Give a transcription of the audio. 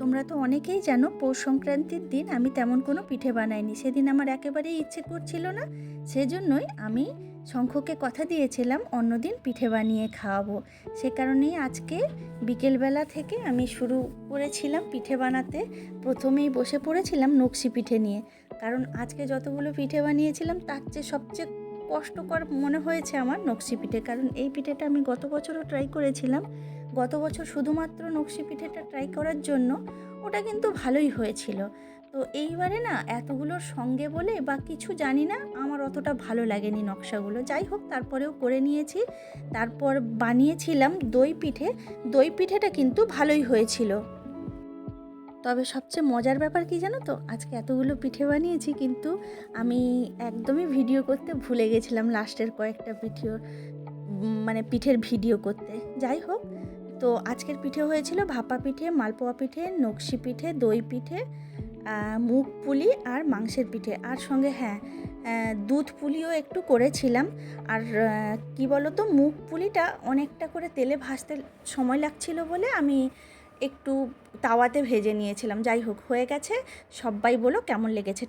তোমরা তো অনেকেই জানো পৌষ সংক্রান্তির দিন আমি তেমন কোনো পিঠে বানাইনি। সেদিন আমার একেবারেই ইচ্ছে করছিল না। সেজন্যই আমি শঙ্খকে কথা দিয়েছিলাম অন্যদিন পিঠে বানিয়ে খাওয়াবো। সে কারণেই আজকে বিকেলবেলা থেকে আমি শুরু করেছিলাম পিঠে বানাতে। প্রথমেই বসে পড়েছিলাম নকশি পিঠে নিয়ে, কারণ আজকে যতগুলো পিঠে বানিয়েছিলাম তার চেয়ে সবচেয়ে কষ্টকর মনে হয়েছে আমার নকশি পিঠে। কারণ এই পিঠেটা আমি গত বছরও ট্রাই করেছিলাম। গত বছর শুধুমাত্র নকশি পিঠেটা ট্রাই করার জন্য ওটা কিন্তু ভালোই হয়েছিল। তো এইবারে না এতগুলোর সঙ্গে বলে বা কিছু জানি না, আমার অতটা ভালো লাগেনি নকশাগুলো। যাই হোক, তারপরেও করে নিয়েছি। তারপর বানিয়েছিলাম দই পিঠে। দই পিঠেটা কিন্তু ভালোই হয়েছিল। তবে সবচেয়ে মজার ব্যাপার কি জানো তো, আজকে এতগুলো পিঠে বানিয়েছি কিন্তু আমি একদমই ভিডিও করতে ভুলে গেছিলাম লাস্টের কয়েকটা পিঠের ভিডিও করতে। যাই হোক, তো আজকের পিঠে হয়েছিল ভাপা পিঠে, মালপোয়া পিঠে, নকশি পিঠে, দই পিঠে, মুগ পুলি আর মাংসের পিঠে। আর সঙ্গে দুধ পুলিও একটু করেছিলাম। আর কি বলো তো, মুগ পুলিটা অনেকটা করে তেলে ভাজতে সময় লাগছিল বলে আমি একটু তাওয়াতে ভেজে নিয়েছিলাম। যাই হোক, হয়ে গেছে। সবাই বলো কেমন লেগেছে।